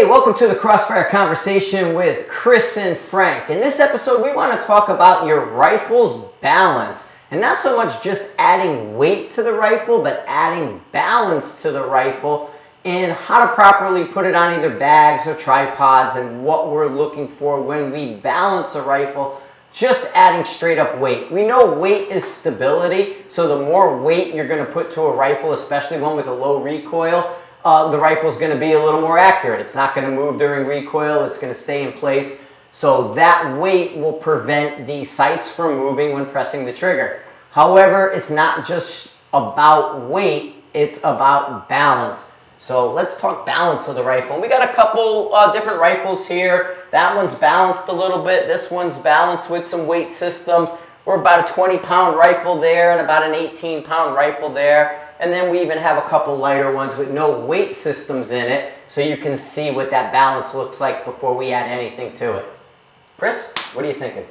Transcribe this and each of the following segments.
welcome to the Crossfire Conversation with Chris and Frank. In this episode, we want to talk about your rifle's balance. And not so much just adding weight to the rifle, but adding balance to the rifle and how to properly put it on either bags or tripods and what we're looking for when we balance a rifle. Just adding straight up weight. We know weight is stability, so the more weight you're going to put to a rifle, especially one with a low recoil, the rifle is going to be a little more accurate. It's not going to move during recoil. It's going to stay in place. So that weight will prevent the sights from moving when pressing the trigger. However, it's not just about weight. It's about balance. So let's talk balance of the rifle. And we got a couple different rifles here. That one's balanced a little bit. This one's balanced with some weight systems. We're about a 20-pound rifle there and about an 18-pound rifle there. And then we even have a couple lighter ones with no weight systems in it, so you can see what that balance looks like before we add anything to it. Chris, what are you thinking?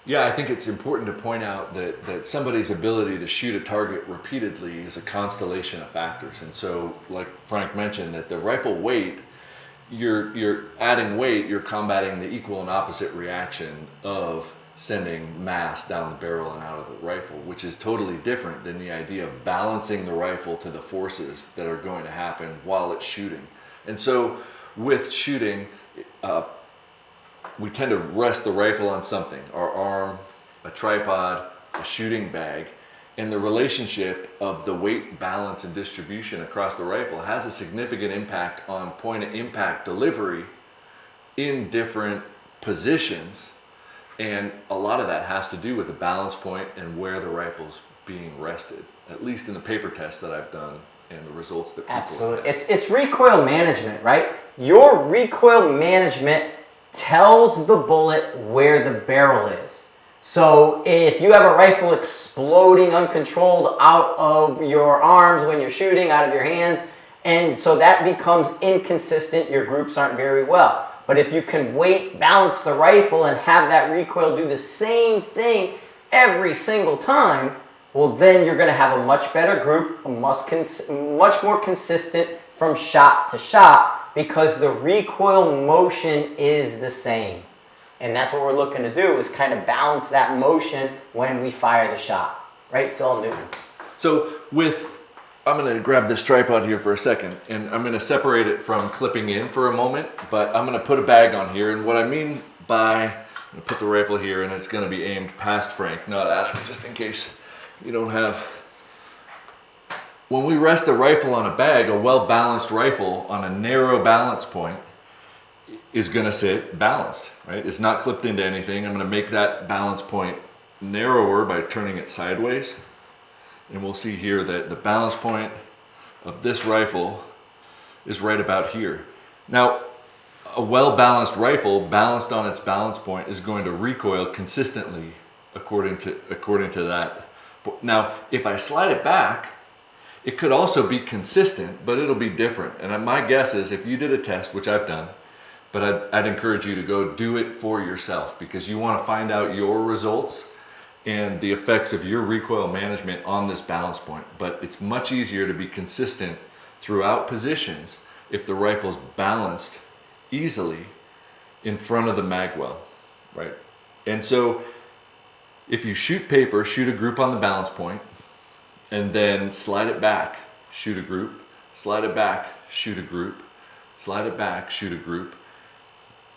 Yeah, I think it's important to point out that somebody's ability to shoot a target repeatedly is a constellation of factors. And so, like Frank mentioned, that the rifle weight, you're adding weight, you're combating the equal and opposite reaction of sending mass down the barrel and out of the rifle, which is totally different than the idea of balancing the rifle to the forces that are going to happen while it's shooting. And so with shooting, we tend to rest the rifle on something, our arm, a tripod, a shooting bag, and the relationship of the weight balance and distribution across the rifle has a significant impact on point of impact delivery in different positions. And a lot of that has to do with the balance point and where the rifle's being rested, at least in the paper tests that I've done and the results that people Absolutely. have had. It's recoil management, right? Your recoil management tells the bullet where the barrel is. So if you have a rifle exploding uncontrolled out of your arms when you're shooting, out of your hands, and so that becomes inconsistent, your groups aren't very well. But if you can weight balance the rifle and have that recoil do the same thing every single time, well, then you're going to have a much better group, much more consistent from shot to shot, because the recoil motion is the same. And that's what we're looking to do, is kind of balance that motion when we fire the shot. Right, Saul Newton? So I'm going to grab this tripod here for a second, and I'm going to separate it from clipping in for a moment, but I'm going to put a bag on here. And what I mean by, I'm going to put the rifle here, and it's going to be aimed past Frank, not at him, just in case you don't have. When we rest a rifle on a bag, a well-balanced rifle on a narrow balance point is going to sit balanced, right? It's not clipped into anything. I'm going to make that balance point narrower by turning it sideways. And we'll see here that the balance point of this rifle is right about here. Now, a well-balanced rifle, balanced on its balance point, is going to recoil consistently according to that. Now, if I slide it back, it could also be consistent, but it'll be different. And my guess is, if you did a test, which I've done, but I'd encourage you to go do it for yourself, because you want to find out your results and the effects of your recoil management on this balance point. But it's much easier to be consistent throughout positions if the rifle's balanced easily in front of the mag well, right? And so if you shoot paper, shoot a group on the balance point, and then slide it back, shoot a group, slide it back, shoot a group, slide it back, shoot a group,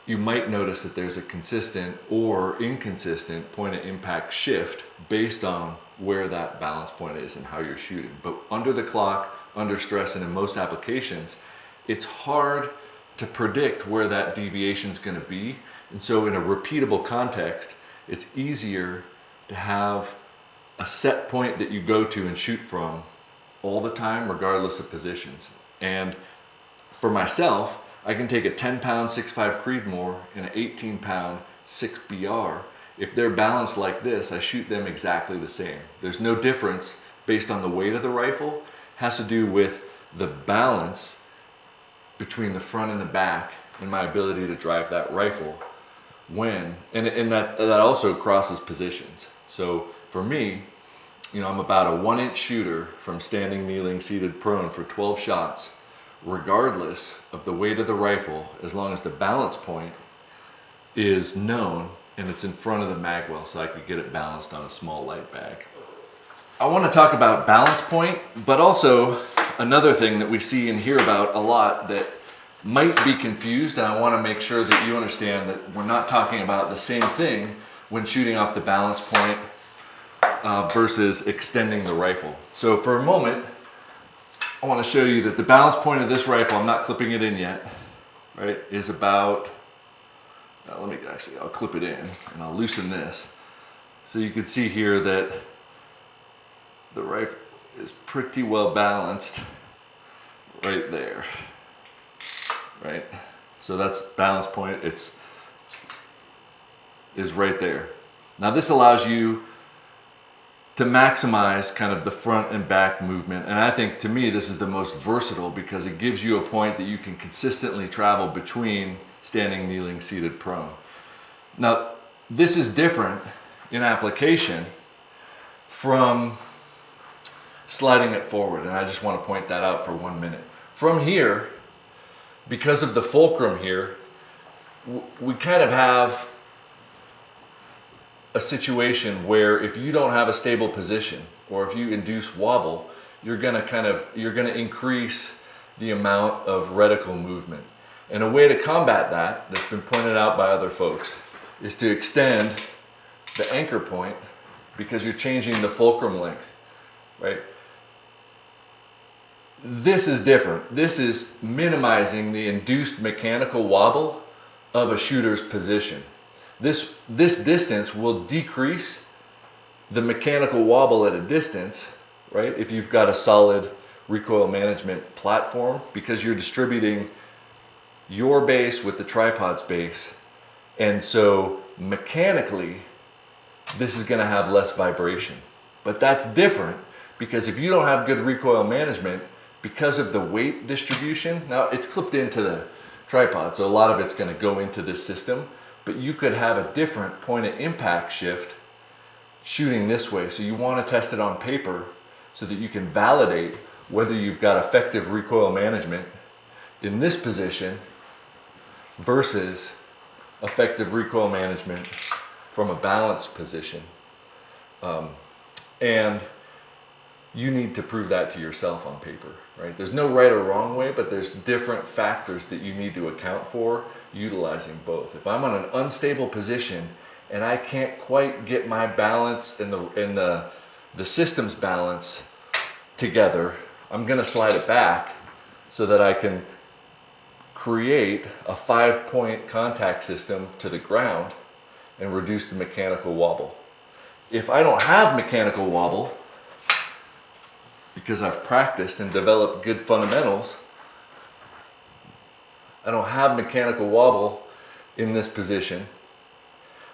you might notice that there's a consistent or inconsistent point of impact shift based on where that balance point is and how you're shooting. But under the clock, under stress, and in most applications, it's hard to predict where that deviation is going to be. And so in a repeatable context, it's easier to have a set point that you go to and shoot from all the time, regardless of positions. And for myself, I can take a 10-pound 6.5 Creedmoor and an 18-pound 6BR. If they're balanced like this, I shoot them exactly the same. There's no difference based on the weight of the rifle. It has to do with the balance between the front and the back and my ability to drive that rifle when, and that also crosses positions. So for me, I'm about a 1-inch shooter from standing, kneeling, seated, prone for 12 shots regardless of the weight of the rifle, as long as the balance point is known and it's in front of the mag well, so I could get it balanced on a small light bag. I want to talk about balance point, but also another thing that we see and hear about a lot that might be confused, and I want to make sure that you understand that we're not talking about the same thing when shooting off the balance point versus extending the rifle. So for a moment, I want to show you that the balance point of this rifle, I'm not clipping it in yet, right, is about, I'll clip it in and I'll loosen this. So you can see here that the rifle is pretty well balanced right there, right? So that's balance point, is right there. Now this allows you to maximize kind of the front and back movement, and I think to me this is the most versatile because it gives you a point that you can consistently travel between standing, kneeling, seated, prone. Now this is different in application from sliding it forward, and I just want to point that out for 1 minute. From here, because of the fulcrum here, we kind of have a situation where if you don't have a stable position or if you induce wobble, you're going to increase the amount of reticle movement. And a way to combat that, that's been pointed out by other folks, is to extend the anchor point because you're changing the fulcrum length, right? This is different. This is minimizing the induced mechanical wobble of a shooter's position. This distance will decrease the mechanical wobble at a distance, right? If you've got a solid recoil management platform, because you're distributing your base with the tripod's base. And so mechanically, this is going to have less vibration. But that's different because if you don't have good recoil management, because of the weight distribution, now it's clipped into the tripod, so a lot of it's going to go into this system, but you could have a different point of impact shift shooting this way. So you want to test it on paper so that you can validate whether you've got effective recoil management in this position versus effective recoil management from a balanced position. And you need to prove that to yourself on paper, right? There's no right or wrong way, but there's different factors that you need to account for utilizing both. If I'm on an unstable position and I can't quite get my balance and the system's balance together, I'm gonna slide it back so that I can create a 5-point contact system to the ground and reduce the mechanical wobble. If I don't have mechanical wobble, because I've practiced and developed good fundamentals, I don't have mechanical wobble in this position.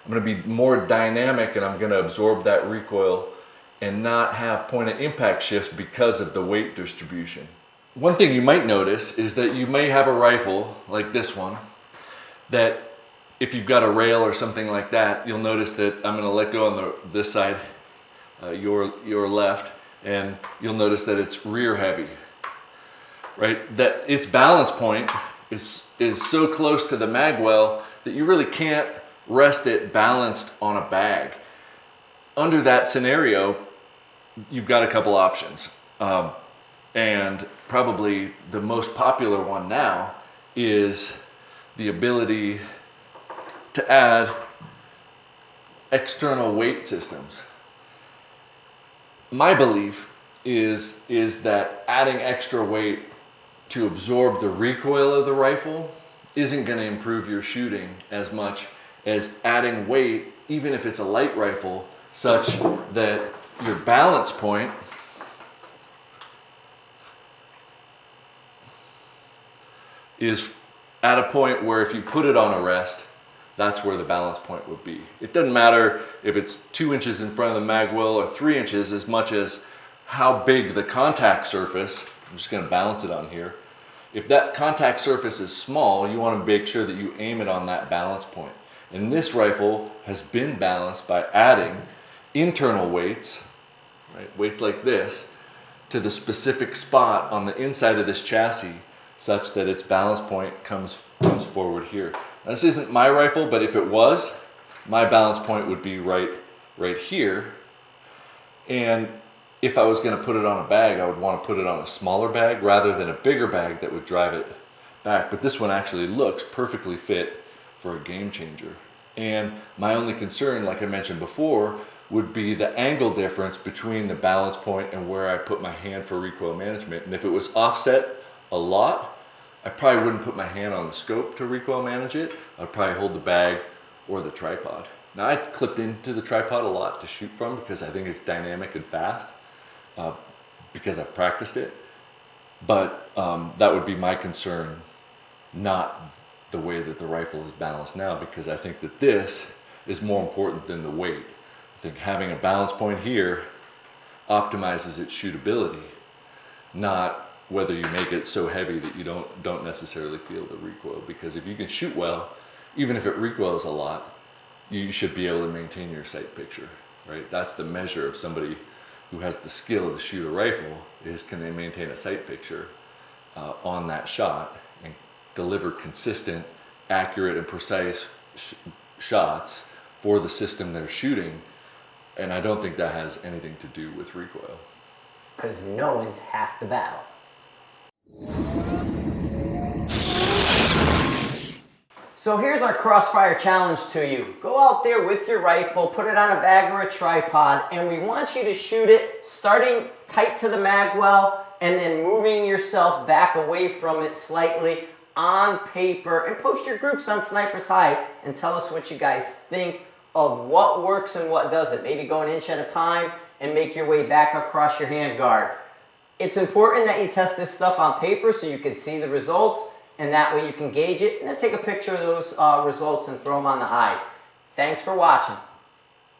I'm going to be more dynamic and I'm going to absorb that recoil and not have point of impact shifts because of the weight distribution. One thing you might notice is that you may have a rifle like this one that if you've got a rail or something like that, you'll notice that I'm going to let go on this side, your left, and you'll notice that it's rear heavy, right? That its balance point is so close to the mag well that you really can't rest it balanced on a bag. Under that scenario, you've got a couple options. And probably the most popular one now is the ability to add external weight systems. My belief is that adding extra weight to absorb the recoil of the rifle isn't going to improve your shooting as much as adding weight, even if it's a light rifle, such that your balance point is at a point where if you put it on a rest, that's where the balance point would be. It doesn't matter if it's 2 inches in front of the mag well or 3 inches, as much as how big the contact surface. I'm just going to balance it on here. If that contact surface is small, you want to make sure that you aim it on that balance point. And this rifle has been balanced by adding internal weights, right, weights like this, to the specific spot on the inside of this chassis such that its balance point comes forward here. Now, this isn't my rifle, but if it was, my balance point would be right here. And if I was going to put it on a bag, I would want to put it on a smaller bag rather than a bigger bag that would drive it back. But this one actually looks perfectly fit for a game changer. And my only concern, like I mentioned before, would be the angle difference between the balance point and where I put my hand for recoil management. And if it was offset a lot, I probably wouldn't put my hand on the scope to recoil manage it. I'd probably hold the bag or the tripod. Now, I clipped into the tripod a lot to shoot from because I think it's dynamic and fast, because I've practiced it. But that would be my concern, not the way that the rifle is balanced now, because I think that this is more important than the weight. I think having a balance point here optimizes its shootability, not whether you make it so heavy that you don't necessarily feel the recoil. Because if you can shoot well, even if it recoils a lot, you should be able to maintain your sight picture, right? That's the measure of somebody who has the skill to shoot a rifle, is can they maintain a sight picture on that shot and deliver consistent, accurate, and precise shots for the system they're shooting. And I don't think that has anything to do with recoil. Because knowing's half the battle. So here's our Crossfire challenge to you. Go out there with your rifle, put it on a bag or a tripod, and we want you to shoot it starting tight to the mag well and then moving yourself back away from it slightly on paper, and post your groups on Sniper's Hide and tell us what you guys think of what works and what doesn't. Maybe go an inch at a time and make your way back across your handguard. It's important that you test this stuff on paper so you can see the results, and that way you can gauge it and then take a picture of those results and throw them on the hide. Thanks for watching.